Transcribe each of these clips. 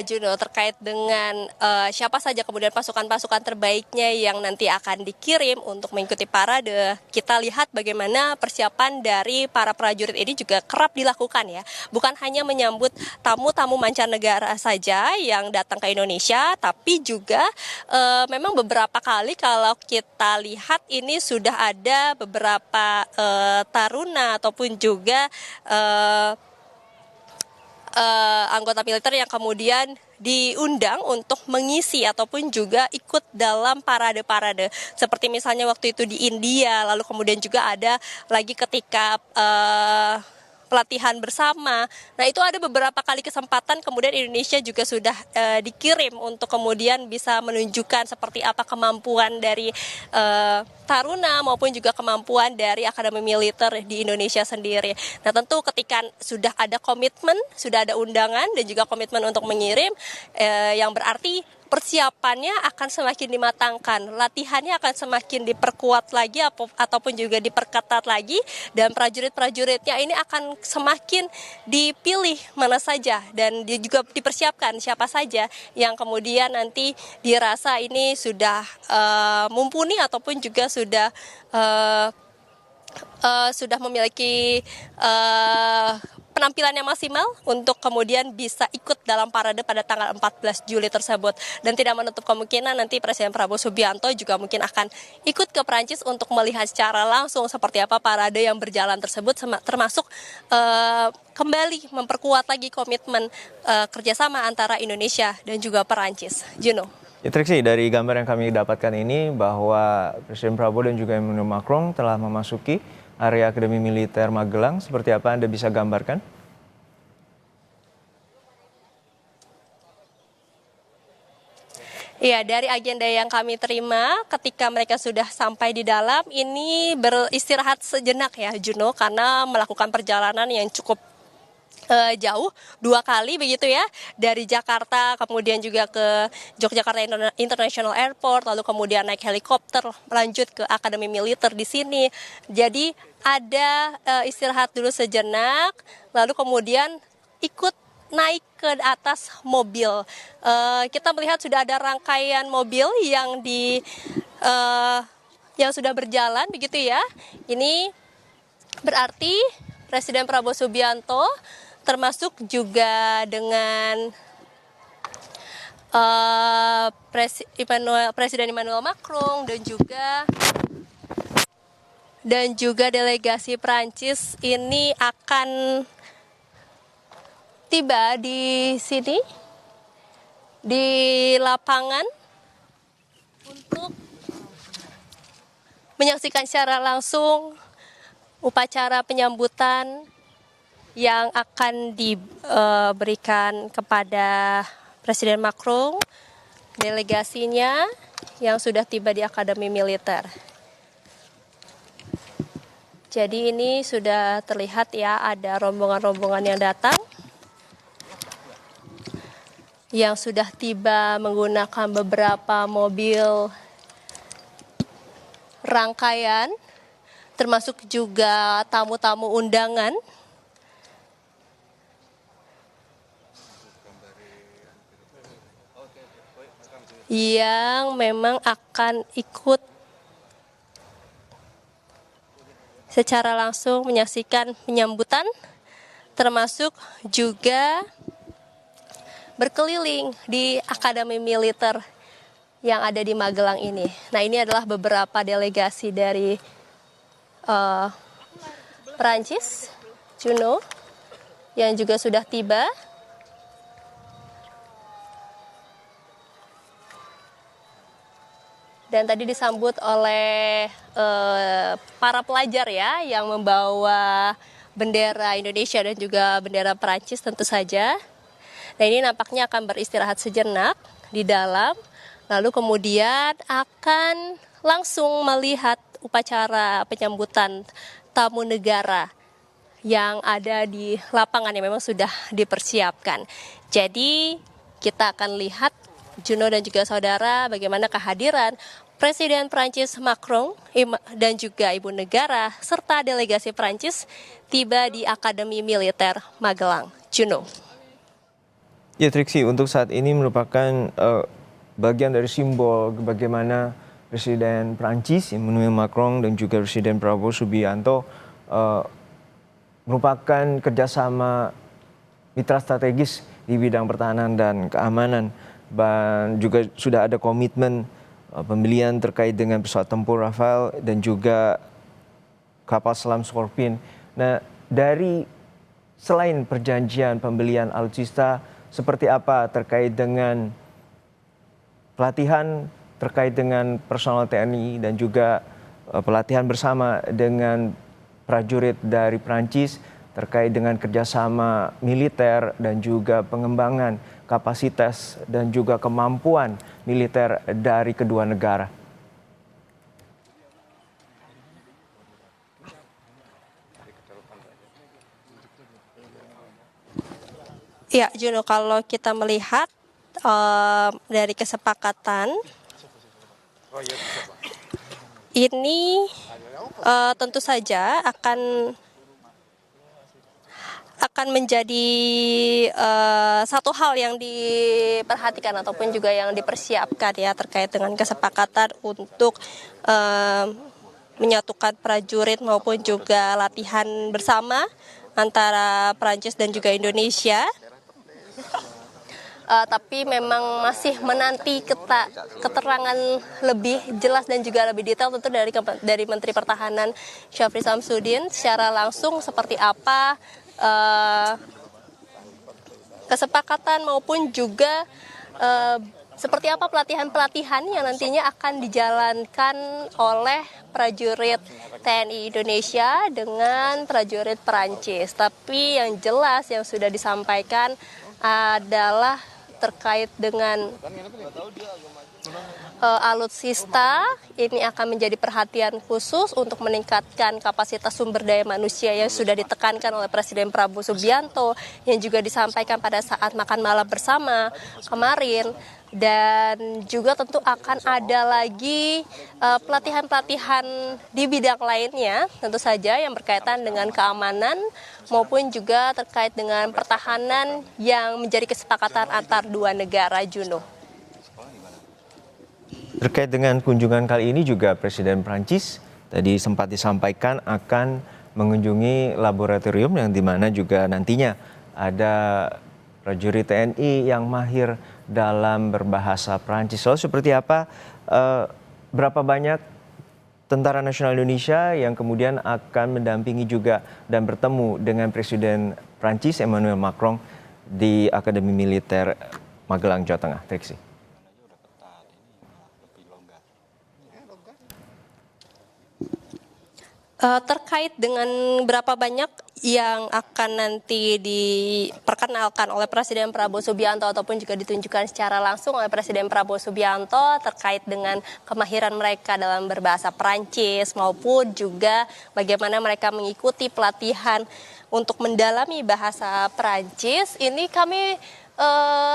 Juno, terkait dengan siapa saja kemudian pasukan-pasukan terbaiknya yang nanti akan dikirim untuk mengikuti parade. Kita lihat bagaimana persiapan dari para prajurit ini juga kerap dilakukan ya. Bukan hanya menyambut tamu-tamu mancanegara saja yang datang ke Indonesia, tapi juga memang beberapa kali kalau kita lihat ini sudah ada beberapa taruna ataupun juga anggota militer yang kemudian diundang untuk mengisi ataupun juga ikut dalam parade-parade. Seperti misalnya waktu itu di India, lalu kemudian juga ada lagi ketika pelatihan bersama. Nah, itu ada beberapa kali kesempatan kemudian Indonesia juga sudah dikirim untuk kemudian bisa menunjukkan seperti apa kemampuan dari taruna maupun juga kemampuan dari Akademi Militer di Indonesia sendiri. Nah, tentu ketika sudah ada komitmen, sudah ada undangan dan juga komitmen untuk mengirim, yang berarti persiapannya akan semakin dimatangkan, latihannya akan semakin diperkuat lagi ataupun juga diperketat lagi, dan prajurit-prajuritnya ini akan semakin dipilih mana saja dan juga dipersiapkan siapa saja yang kemudian nanti dirasa ini sudah mumpuni ataupun juga sudah memiliki penampilan yang maksimal untuk kemudian bisa ikut dalam parade pada tanggal 14 Juli tersebut. Dan tidak menutup kemungkinan nanti Presiden Prabowo Subianto juga mungkin akan ikut ke Perancis untuk melihat secara langsung seperti apa parade yang berjalan tersebut, termasuk kembali memperkuat lagi komitmen kerjasama antara Indonesia dan juga Perancis. Juno. Ya, Triksi, dari gambar yang kami dapatkan ini bahwa Presiden Prabowo dan juga Emmanuel Macron telah memasuki area Akademi Militer Magelang. Seperti apa Anda bisa gambarkan? Iya, dari agenda yang kami terima ketika mereka sudah sampai di dalam, ini beristirahat sejenak ya Juno, karena melakukan perjalanan yang cukup jauh 2 kali begitu ya, dari Jakarta kemudian juga ke Yogyakarta International Airport, lalu kemudian naik helikopter melanjut ke Akademi Militer di sini. Jadi ada istirahat dulu sejenak, lalu kemudian ikut naik ke atas mobil. Kita melihat sudah ada rangkaian mobil yang sudah berjalan begitu ya. Ini berarti Presiden Prabowo Subianto termasuk juga dengan Presiden Emmanuel Macron dan juga delegasi Prancis ini akan tiba di sini di lapangan untuk menyaksikan secara langsung upacara penyambutan yang akan diberikan kepada Presiden Macron, delegasinya yang sudah tiba di Akademi Militer. Jadi ini sudah terlihat ya, ada rombongan-rombongan yang datang, yang sudah tiba menggunakan beberapa mobil rangkaian, termasuk juga tamu-tamu undangan yang memang akan ikut secara langsung menyaksikan penyambutan, termasuk juga berkeliling di Akademi Militer yang ada di Magelang ini. Nah, ini adalah beberapa delegasi dari Perancis, Juno, yang juga sudah tiba. Dan tadi disambut oleh para pelajar ya, yang membawa bendera Indonesia dan juga bendera Perancis tentu saja. Nah, ini nampaknya akan beristirahat sejenak di dalam, lalu kemudian akan langsung melihat upacara penyambutan tamu negara yang ada di lapangan yang memang sudah dipersiapkan. Jadi kita akan lihat, Juno dan juga saudara, bagaimana kehadiran Presiden Prancis Macron dan juga Ibu Negara serta delegasi Prancis tiba di Akademi Militer Magelang. Juno. Ya Triksi, untuk saat ini merupakan bagian dari simbol bagaimana Presiden Prancis Emmanuel Macron dan juga Presiden Prabowo Subianto merupakan kerjasama mitra strategis di bidang pertahanan dan keamanan. Dan juga sudah ada komitmen pembelian terkait dengan pesawat tempur Rafale dan juga kapal selam Scorpion. Nah, dari selain perjanjian pembelian alutsista, seperti apa terkait dengan pelatihan terkait dengan personal TNI dan juga pelatihan bersama dengan prajurit dari Prancis terkait dengan kerjasama militer dan juga pengembangan kapasitas dan juga kemampuan militer dari kedua negara. Ya, Juno, kalau kita melihat dari kesepakatan ini tentu saja akan menjadi satu hal yang diperhatikan ataupun juga yang dipersiapkan ya terkait dengan kesepakatan untuk menyatukan prajurit maupun juga latihan bersama antara Prancis dan juga Indonesia. Tapi memang masih menanti keterangan lebih jelas dan juga lebih detail tentu dari Menteri Pertahanan Syafri Samsudin secara langsung seperti apa kesepakatan maupun juga seperti apa pelatihan-pelatihan yang nantinya akan dijalankan oleh prajurit TNI Indonesia dengan prajurit Perancis. Tapi yang jelas yang sudah disampaikan adalah terkait dengan alutsista ini akan menjadi perhatian khusus untuk meningkatkan kapasitas sumber daya manusia yang sudah ditekankan oleh Presiden Prabowo Subianto yang juga disampaikan pada saat makan malam bersama kemarin. Dan juga tentu akan ada lagi pelatihan-pelatihan di bidang lainnya tentu saja yang berkaitan dengan keamanan maupun juga terkait dengan pertahanan yang menjadi kesepakatan antar dua negara, Juno. Terkait dengan kunjungan kali ini juga Presiden Prancis tadi sempat disampaikan akan mengunjungi laboratorium yang dimana juga nantinya ada prajurit TNI yang mahir dalam berbahasa Prancis. Lalu seperti apa, berapa banyak Tentara Nasional Indonesia yang kemudian akan mendampingi juga dan bertemu dengan Presiden Prancis Emmanuel Macron di Akademi Militer Magelang, Jawa Tengah, Triksi? Terkait dengan berapa banyak yang akan nanti diperkenalkan oleh Presiden Prabowo Subianto ataupun juga ditunjukkan secara langsung oleh Presiden Prabowo Subianto terkait dengan kemahiran mereka dalam berbahasa Perancis maupun juga bagaimana mereka mengikuti pelatihan untuk mendalami bahasa Perancis, ini kami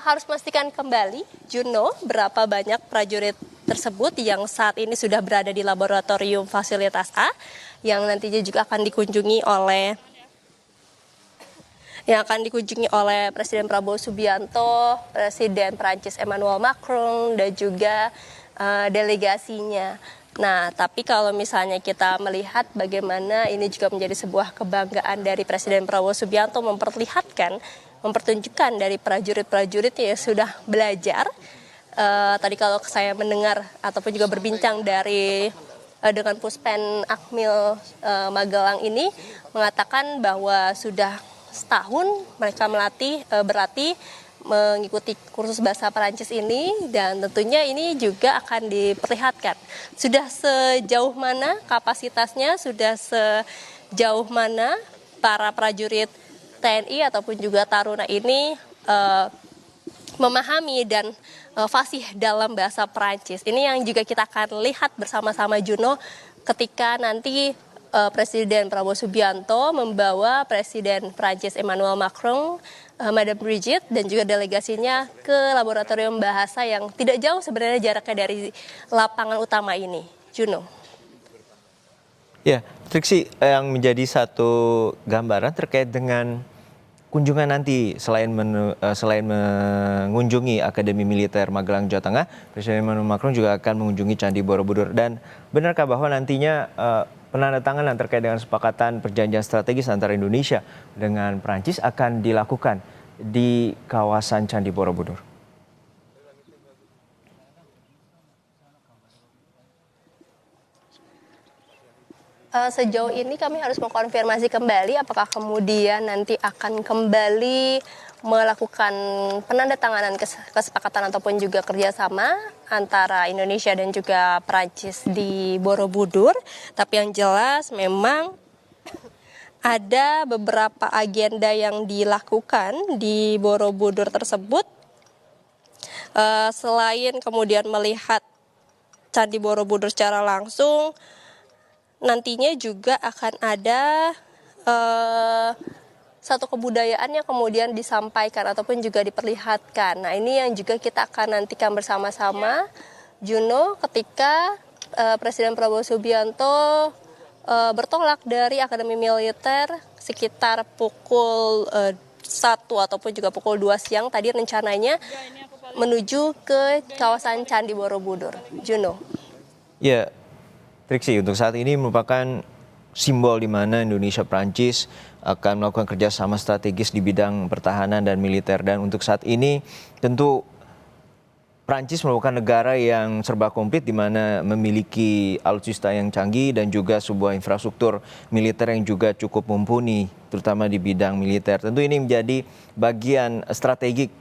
harus memastikan kembali, Juno, berapa banyak prajurit tersebut yang saat ini sudah berada di laboratorium fasilitas A yang nantinya juga akan dikunjungi oleh Presiden Prabowo Subianto, Presiden Prancis Emmanuel Macron dan juga delegasinya. Nah, tapi kalau misalnya kita melihat bagaimana ini juga menjadi sebuah kebanggaan dari Presiden Prabowo Subianto mempertunjukkan dari prajurit-prajurit yang sudah belajar. Tadi kalau saya mendengar ataupun juga berbincang dengan Puspen Akmil Magelang ini mengatakan bahwa sudah setahun mereka berlatih mengikuti kursus bahasa Perancis ini dan tentunya ini juga akan diperlihatkan sudah sejauh mana kapasitasnya, sudah sejauh mana para prajurit TNI ataupun juga Taruna ini memahami dan fasih dalam bahasa Perancis. Ini yang juga kita akan lihat bersama-sama, Juno, ketika nanti Presiden Prabowo Subianto membawa Presiden Prancis Emmanuel Macron, Madame Brigitte, dan juga delegasinya ke laboratorium bahasa yang tidak jauh sebenarnya jaraknya dari lapangan utama ini, Juno. Ya, Triksi, yang menjadi satu gambaran terkait dengan kunjungan nanti selain mengunjungi Akademi Militer Magelang, Jawa Tengah, Presiden Emmanuel Macron juga akan mengunjungi Candi Borobudur. Dan benarkah bahwa nantinya penandatanganan terkait dengan kesepakatan perjanjian strategis antara Indonesia dengan Prancis akan dilakukan di kawasan Candi Borobudur? Sejauh ini kami harus mengkonfirmasi kembali apakah kemudian nanti akan kembali melakukan penandatanganan kesepakatan ataupun juga kerjasama antara Indonesia dan juga Prancis di Borobudur. Tapi yang jelas memang ada beberapa agenda yang dilakukan di Borobudur tersebut. Selain kemudian melihat Candi Borobudur secara langsung, nantinya juga akan ada satu kebudayaan yang kemudian disampaikan ataupun juga diperlihatkan. Nah, ini yang juga kita akan nantikan bersama-sama, Juno, ketika Presiden Prabowo Subianto bertolak dari Akademi Militer sekitar pukul 1 ataupun juga pukul 2 siang tadi rencananya menuju ke kawasan Candi Borobudur. Juno. Ya, Triksi, untuk saat ini merupakan simbol di mana Indonesia-Prancis akan melakukan kerjasama strategis di bidang pertahanan dan militer. Dan untuk saat ini tentu Prancis merupakan negara yang serba komplit di mana memiliki alutsista yang canggih dan juga sebuah infrastruktur militer yang juga cukup mumpuni, terutama di bidang militer. Tentu ini menjadi bagian strategik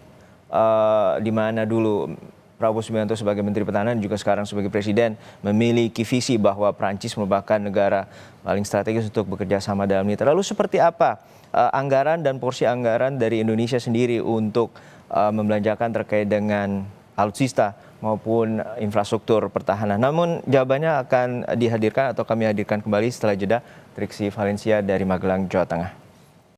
di mana dulu Prabowo Subianto sebagai Menteri Pertahanan juga sekarang sebagai Presiden memiliki visi bahwa Prancis merupakan negara paling strategis untuk bekerja sama dalam militer. Lalu seperti apa anggaran dan porsi anggaran dari Indonesia sendiri untuk membelanjakan terkait dengan alutsista maupun infrastruktur pertahanan? Namun jawabannya akan dihadirkan atau kami hadirkan kembali setelah jeda. Triksi Valencia dari Magelang, Jawa Tengah.